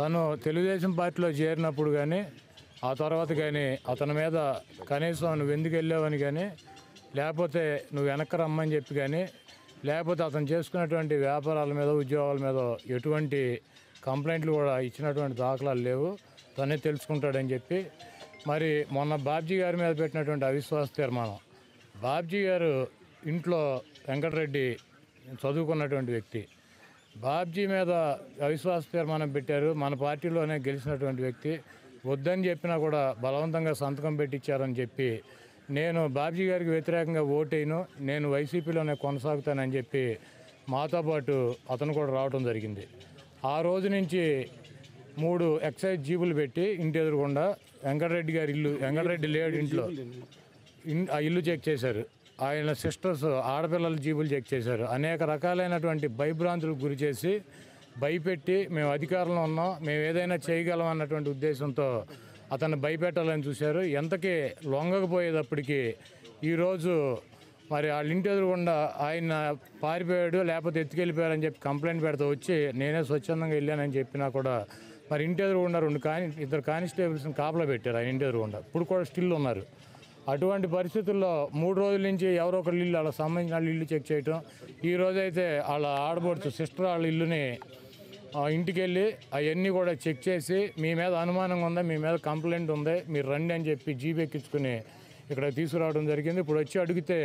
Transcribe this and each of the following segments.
తను తెలుగుదేశం పార్టీలో చేరినప్పుడు కానీ ఆ తర్వాత కానీ అతని మీద కనీసం నువ్వు ఎందుకు వెళ్ళావని కానీ, లేకపోతే నువ్వు వెనక్కి రమ్మని చెప్పి కానీ, లేకపోతే అతను చేసుకున్నటువంటి వ్యాపారాల మీద ఉద్యోగాల మీద ఎటువంటి కంప్లైంట్లు కూడా ఇచ్చినటువంటి దాఖలాలు లేవు. తనే తెలుసుకుంటాడని చెప్పి మరి మొన్న బాబ్జీ గారి మీద పెట్టినటువంటి అవిశ్వాస తీర్మానం, బాబ్జీ గారు ఇంట్లో వెంకటరెడ్డి చదువుకున్నటువంటి వ్యక్తి, బాబ్జీ మీద అవిశ్వాస తీర్మానం పెట్టారు. మన పార్టీలోనే గెలిచినటువంటి వ్యక్తి వద్దని చెప్పినా కూడా బలవంతంగా సంతకం పెట్టించారని చెప్పి నేను బాబ్జీ గారికి వ్యతిరేకంగా ఓటేను, నేను వైసీపీలోనే కొనసాగుతానని చెప్పి మాతో పాటు అతను కూడా రావడం జరిగింది. ఆ రోజు నుంచి 3 ఎక్సైజ్ జీబులు పెట్టి ఇంటి ఎదురుగుండా వెంకటరెడ్డి గారి ఇల్లు, వెంకటరెడ్డి లేడు ఇంట్లో, ఆ ఇల్లు చెక్ చేశారు. ఆయన సిస్టర్స్ ఆడపిల్లల జీబులు చెక్ చేశారు. అనేక రకాలైనటువంటి భయభ్రాంతులకు గురి చేసి భయపెట్టి మేము అధికారంలో ఉన్నాం, మేము ఏదైనా చేయగలం అన్నటువంటి ఉద్దేశంతో అతన్ని భయపెట్టాలని చూశారు. ఎంతకీ లొంగకపోయేటప్పటికి ఈరోజు మరి వాళ్ళ ఇంటి ఎదురుగుండా ఆయన పారిపోయాడు, లేకపోతే ఎత్తుకెళ్ళిపోయారని చెప్పి కంప్లైంట్ పెడతా వచ్చి నేనే స్వచ్ఛందంగా వెళ్ళానని చెప్పినా కూడా మరి ఇంటి ఎదురుగుండా 2 కానిస్టేబుల్స్ని కాపలా పెట్టారు ఆయన ఇంటి ఎదురుగుండా. ఇప్పుడు కూడా స్టిల్ ఉన్నారు. అటువంటి పరిస్థితుల్లో 3 రోజుల నుంచి ఎవరో ఒకరి ఇల్లు, వాళ్ళకి సంబంధించిన వాళ్ళ ఇల్లు చెక్ చేయటం. ఈ రోజైతే వాళ్ళ ఆడబడుచు సిస్టర్ వాళ్ళ ఇల్లుని ఇంటికి వెళ్ళి అవన్నీ కూడా చెక్ చేసి మీ మీద అనుమానంగా ఉందా, మీ మీద కంప్లైంట్ ఉంది, మీరు రండి అని చెప్పి జీప్ ఎక్కించుకుని ఇక్కడ తీసుకురావడం జరిగింది. ఇప్పుడు వచ్చి అడిగితే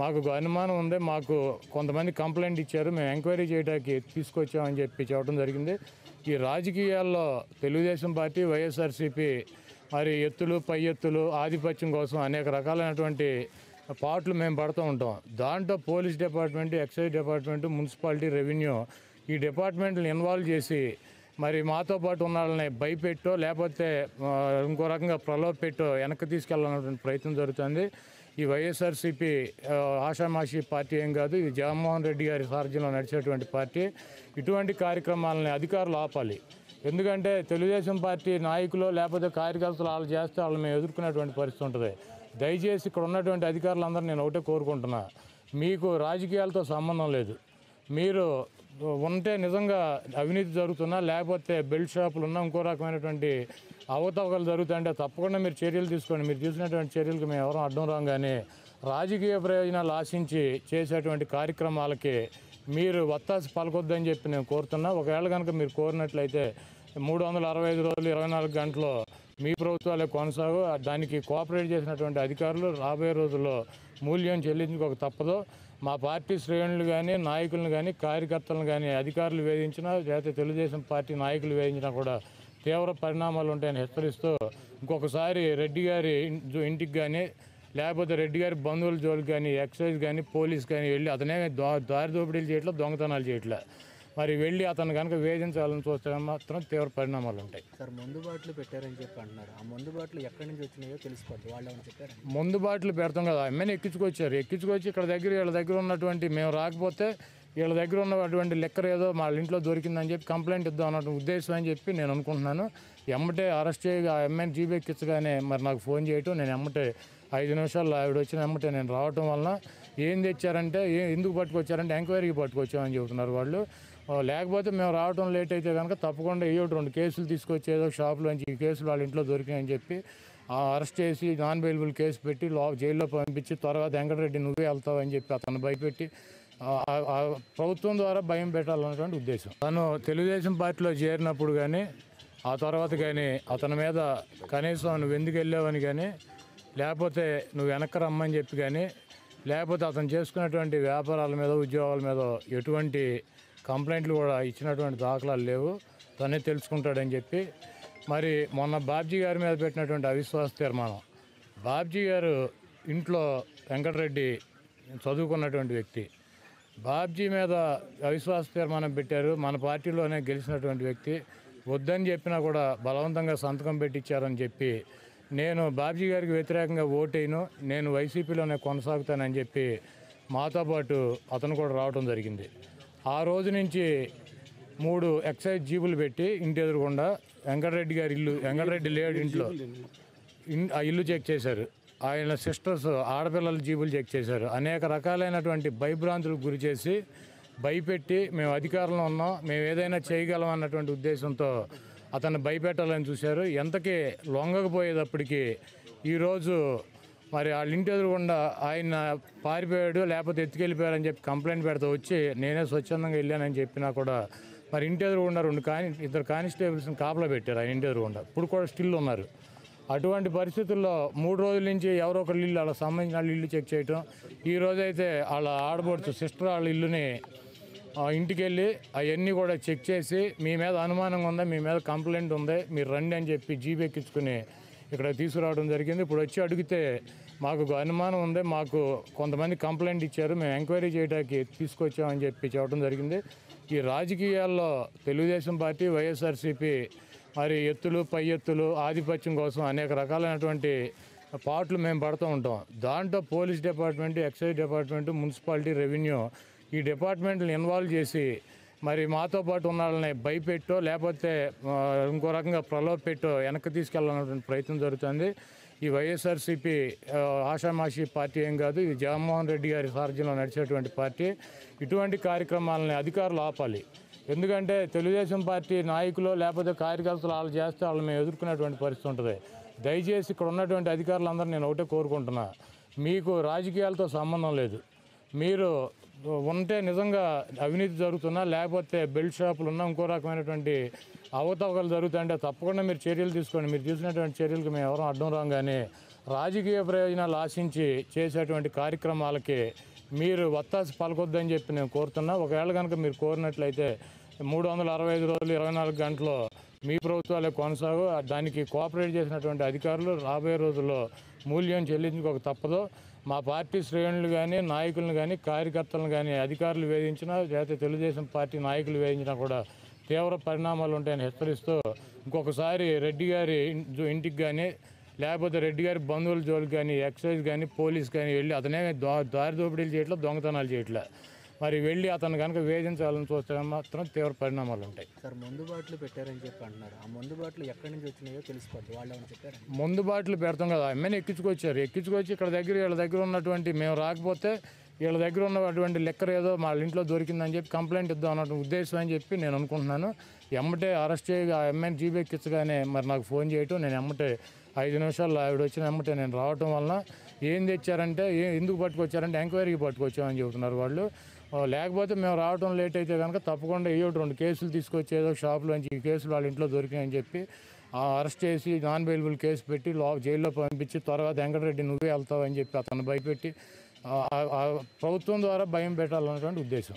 మాకు అనుమానం ఉంది, మాకు కొంతమంది కంప్లైంట్ ఇచ్చారు, మేము ఎంక్వైరీ చేయడానికి తీసుకొచ్చామని చెప్పి చెప్పడం జరిగింది. ఈ రాజకీయాల్లో తెలుగుదేశం పార్టీ, వైఎస్ఆర్సీపీ మరి ఎత్తులు పై ఎత్తులు ఆధిపత్యం కోసం అనేక రకాలైనటువంటి పాటలు మేము పడుతూ ఉంటాం. దాంట్లో police department, excise department, municipality, revenue ఈ డిపార్ట్మెంట్లను ఇన్వాల్వ్ చేసి మరి మాతో పాటు ఉన్న వాళ్ళని భయపెట్టో లేకపోతే ఇంకో రకంగా ప్రలోభపెట్టో వెనక్కి తీసుకెళ్ళాలన్నటువంటి ప్రయత్నం జరుగుతుంది. ఈ వైఎస్ఆర్సీపీ ఆషామాషి పార్టీ ఏం కాదు, ఇది జగన్మోహన్ రెడ్డి గారి సారథ్యంలో నడిచేటువంటి పార్టీ. ఇటువంటి కార్యక్రమాలని అధికారులు ఆపాలి. ఎందుకంటే తెలుగుదేశం పార్టీ నాయకులు లేకపోతే కార్యకర్తలు వాళ్ళు చేస్తే వాళ్ళు మేము ఎదుర్కొనేటువంటి పరిస్థితి ఉంటుంది. దయచేసి ఇక్కడ ఉన్నటువంటి అధికారులందరూ నేను ఒకటే కోరుకుంటున్నా, మీకు రాజకీయాలతో సంబంధం లేదు. మీరు ఉంటే నిజంగా అవినీతి జరుగుతున్నా లేకపోతే బెల్ట్ షాపులు ఉన్నా ఇంకో రకమైనటువంటి అవతవకలు జరుగుతుంటే తప్పకుండా మీరు చర్యలు తీసుకోండి. మీరు తీసుకునేటువంటి చర్యలకు మేము ఎవరూ అడ్డం రాం. కానీ రాజకీయ ప్రయోజనాలు ఆశించి చేసేటువంటి కార్యక్రమాలకి మీరు వత్తాసి పలకొద్దని చెప్పి నేను కోరుతున్నా. ఒకవేళ కనుక మీరు కోరినట్లయితే 365 రోజులు 24 గంటలు మీ ప్రభుత్వాలే కొనసాగు. దానికి కోఆపరేట్ చేసినటువంటి అధికారులు రాబోయే రోజుల్లో మూల్యం చెల్లించుకోక తప్పదు. మా పార్టీ శ్రేణులు కానీ, నాయకులను కానీ, కార్యకర్తలను కానీ అధికారులు వేధించినా లేకపోతే తెలుగుదేశం పార్టీ నాయకులు వేధించినా కూడా తీవ్ర పరిణామాలు ఉంటాయని హెచ్చరిస్తూ ఇంకొకసారి రెడ్డి గారి ఇంటికి కానీ లేకపోతే రెడ్డి గారి బంధువుల జోలికి కానీ, ఎక్సైజ్ కానీ, పోలీస్ కానీ వెళ్ళి అతనే దారి దోపిడీలు చేయట్లా, దొంగతనాలు చేయట్లా. మరి వెళ్ళి అతను కనుక వేధించాలని చూస్తే మాత్రం తీవ్ర పరిణామాలు ఉంటాయి. సార్ మందు బాటలు పెట్టారని చెప్పి అంటున్నారు. ఆ మందు బాటలు ఎక్కడి నుంచి వచ్చినాయో తెలిసిపోద్ది. వాళ్ళు ఏమని చెప్పారు? మందు బాటలు పెడతాం కదా, అమ్మని ఎక్కించుకొచ్చి ఇక్కడ వీళ్ళ దగ్గర ఉన్నటువంటి మేము రాకపోతే వీళ్ళ దగ్గర ఉన్నటువంటి లెక్కర్ ఏదో మా ఇంట్లో దొరికిందని చెప్పి కంప్లైంట్ ఇద్దాం అన్న ఉద్దేశం అని చెప్పి నేను అనుకుంటున్నాను. ఎమ్మటే అరెస్ట్ చేయగా ఆ అమ్మాయిని జీబీ ఎక్కించగానే మరి నాకు ఫోన్ చేయటం, నేను ఎమ్మటే 5 నిమిషాల్లో ఆవిడ వచ్చిన ఎమ్మటే నేను రావటం వలన ఏం తెచ్చారంటే ఎందుకు పట్టుకొచ్చారంటే ఎంక్వైరీకి పట్టుకొచ్చామని చెబుతున్నారు వాళ్ళు. లేకపోతే మేము రావడం లేట్ అయితే కనుక తప్పకుండా 2 కేసులు తీసుకొచ్చి ఏదో షాపులోంచి ఈ కేసులు వాళ్ళ ఇంట్లో దొరికాయని చెప్పి అరెస్ట్ చేసి నాన్ బెయిలబుల్ కేసు పెట్టి జైల్లో పంపించి తర్వాత వెంకటరెడ్డి నువ్వే వెళ్తావు అని చెప్పి అతను భయపెట్టి ప్రభుత్వం ద్వారా భయం పెట్టాలన్నటువంటి ఉద్దేశం. తను తెలుగుదేశం పార్టీలో చేరినప్పుడు కానీ ఆ తర్వాత కానీ అతని మీద కనీసం నువ్వు ఎందుకు వెళ్ళావని కానీ, లేకపోతే నువ్వు వెనక్కి రమ్మని చెప్పి కానీ, లేకపోతే అతను చేసుకున్నటువంటి వ్యాపారాల మీద ఉద్యోగాల మీద ఎటువంటి కంప్లైంట్లు కూడా ఇచ్చినటువంటి దాఖలాలు లేవు. తనే తెలుసుకుంటాడని చెప్పి మరి మొన్న బాబ్జీ గారి మీద పెట్టినటువంటి అవిశ్వాస తీర్మానం, బాబ్జీ గారు ఇంట్లో వెంకటరెడ్డి చదువుకున్నటువంటి వ్యక్తి, బాబ్జీ మీద అవిశ్వాస తీర్మానం పెట్టారు. మన పార్టీలోనే గెలిచినటువంటి వ్యక్తి వద్దని చెప్పినా కూడా బలవంతంగా సంతకం పెట్టించారని చెప్పి నేను బాబ్జీ గారికి వ్యతిరేకంగా ఓటేను, నేను వైసీపీలోనే కొనసాగుతానని చెప్పి మాతో పాటు అతను కూడా రావడం జరిగింది. ఆ రోజు నుంచి 3 ఎక్సైజ్ జీబులు పెట్టి ఇంటి ఎదురుగుండా వెంకటరెడ్డి గారి ఇల్లు, వెంకటరెడ్డి లేడు ఇంట్లో, ఆ ఇల్లు చెక్ చేశారు. ఆయన సిస్టర్స్ ఆడపిల్లల జీబులు చెక్ చేశారు. అనేక రకాలైనటువంటి భయభ్రాంతులకు గురి చేసి భయపెట్టి మేము అధికారంలో ఉన్నాం, మేము ఏదైనా చేయగలం అన్నటువంటి ఉద్దేశంతో అతన్ని భయపెట్టాలని చూశారు. ఎంతకీ లొంగకపోయేటప్పటికి ఈరోజు మరి వాళ్ళ ఇంటి ఎదురుగుండా ఆయన పారిపోయాడు, లేకపోతే ఎత్తుకెళ్ళిపోయారని చెప్పి కంప్లైంట్ పెడతా వచ్చి నేనే స్వచ్ఛందంగా వెళ్ళానని చెప్పినా కూడా మరి ఇంటి ఎదురుగుండా ఇద్దరు కానిస్టేబుల్స్ని కాపలా పెట్టారు ఆయన ఇంటి ఎదురుగుండా. ఇప్పుడు కూడా స్టిల్ ఉన్నారు. అటువంటి పరిస్థితుల్లో 3 రోజుల నుంచి ఎవరో ఒకరి ఇల్లు వాళ్ళకి సంబంధించిన వాళ్ళ ఇల్లు చెక్ చేయటం. ఈ రోజైతే వాళ్ళ ఆడబడుచు సిస్టర్ వాళ్ళ ఇల్లుని ఇంటికి వెళ్ళి అవన్నీ కూడా చెక్ చేసి మీ మీద అనుమానంగా ఉందా, మీ మీద కంప్లైంట్ ఉంది, మీరు రండి అని చెప్పి జీప్ ఎక్కించుకుని ఇక్కడ తీసుకురావడం జరిగింది. ఇప్పుడు వచ్చి అడిగితే మాకు అనుమానం ఉంది, మాకు కొంతమంది కంప్లైంట్ ఇచ్చారు, మేము ఎంక్వైరీ చేయడానికి తీసుకొచ్చామని చెప్పి చెప్పడం జరిగింది. ఈ రాజకీయాల్లో తెలుగుదేశం పార్టీ, వైఎస్ఆర్సీపీ మరి ఎత్తులు పై ఎత్తులు ఆధిపత్యం కోసం అనేక రకాలైనటువంటి పాటలు మేము పడుతూ ఉంటాం. దాంట్లో police department, excise department, municipality, revenue ఈ డిపార్ట్మెంట్ని ఇన్వాల్వ్ చేసి మరి మాతో పాటు ఉన్న వాళ్ళని భయపెట్టో లేకపోతే ఇంకో రకంగా ప్రలోభపెట్టో వెనక్కి తీసుకెళ్ళాలన్నటువంటి ప్రయత్నం జరుగుతుంది. ఈ వైఎస్ఆర్సీపీ ఆషామాషి పార్టీ ఏం కాదు, ఇది జగన్మోహన్ రెడ్డి గారి సారథ్యంలో నడిచేటువంటి పార్టీ. ఇటువంటి కార్యక్రమాలని అధికారులు ఆపాలి. ఎందుకంటే తెలుగుదేశం పార్టీ నాయకులు లేకపోతే కార్యకర్తలు వాళ్ళు చేస్తే వాళ్ళు మేము ఎదుర్కొనేటువంటి పరిస్థితి ఉంటుంది. దయచేసి ఇక్కడ ఉన్నటువంటి అధికారులందరూ నేను ఒకటే కోరుకుంటున్నా, మీకు రాజకీయాలతో సంబంధం లేదు. మీరు ఉంటే నిజంగా అవినీతి జరుగుతున్నా లేకపోతే బెల్ట్ షాపులు ఉన్నా ఇంకో రకమైనటువంటి అవతవకలు జరుగుతుంటే తప్పకుండా మీరు చర్యలు తీసుకోండి. మీరు తీసుకునేటువంటి చర్యలకు మేము ఎవరూ అడ్డం రాం. కానీ రాజకీయ ప్రయోజనాలు ఆశించి చేసేటువంటి కార్యక్రమాలకి మీరు వత్తాసు పలకొద్దని చెప్పి నేను కోరుతున్నా. ఒకవేళ కనుక మీరు కోరినట్లయితే 365 రోజులు 24 గంటలు మీ ప్రభుత్వాలే కొనసాగు. దానికి కోఆపరేట్ చేసినటువంటి అధికారులు రాబోయే రోజుల్లో మూల్యం చెల్లించుకోక తప్పదు. మా పార్టీ శ్రేణులు కానీ, నాయకులను కానీ, కార్యకర్తలను కానీ అధికారులు వేధించినా లేకపోతే తెలుగుదేశం పార్టీ నాయకులు వేధించినా కూడా తీవ్ర పరిణామాలు ఉంటాయని హెచ్చరిస్తూ ఇంకొకసారి రెడ్డి గారి ఇంటికి కానీ లేకపోతే రెడ్డి గారి బంధువుల జోలికి కానీ, ఎక్సైజ్ కానీ, పోలీస్ కానీ వెళ్ళి అతనే దారి దోపిడీలు చేయట్లేదు, దొంగతనాలు చేయట్లే. మరి వెళ్ళి అతను కనుక వేధించాలని చూస్తే మాత్రం తీవ్ర పరిణామాలు ఉంటాయి. సార్ మందు బాటలు పెట్టారని చెప్పి అంటున్నారు. ఆ మందు బాటలు ఎక్కడి నుంచి వచ్చినాయో తెలిసిపోద్ది. వాళ్ళు ఏమని చెప్పారు? మందు బాటలు పెడతాం కదా, అమ్మని ఎక్కించుకొచ్చి ఇక్కడ వీళ్ళ దగ్గర ఉన్నటువంటి మేము రాకపోతే వీళ్ళ దగ్గర ఉన్నటువంటి లెక్కర్ ఏదో మా ఇంట్లో దొరికిందని చెప్పి కంప్లైంట్ ఇద్దాం అన్నటువంటి ఉద్దేశం అని చెప్పి నేను అనుకుంటున్నాను. ఎమ్మటే అరెస్ట్ చేయ ఆ అమ్మాయిని జీబీ ఎక్కించగానే మరి నాకు ఫోన్ చేయటం, నేను ఎమ్మటే 5 నిమిషాల్లో ఆవిడ వచ్చిన ఎమ్మటే నేను రావటం వలన ఏం తెచ్చారంటే ఎందుకు పట్టుకొచ్చారంటే ఎంక్వైరీకి పట్టుకొచ్చామని చెబుతున్నారు వాళ్ళు. లేకపోతే మేము రావడం లేట్ అయితే కనుక తప్పకుండా 2 కేసులు తీసుకొచ్చి ఏదో షాపులోంచి ఈ కేసులు వాళ్ళ ఇంట్లో దొరికినాయని చెప్పి అరెస్ట్ చేసి నాన్ బెయిలబుల్ కేసు పెట్టి జైల్లో పంపించి తర్వాత వెంకటరెడ్డి నువ్వే వెళ్తావు అని చెప్పి అతను భయపెట్టి ప్రభుత్వం ద్వారా భయం పెట్టాలన్నటువంటి ఉద్దేశం.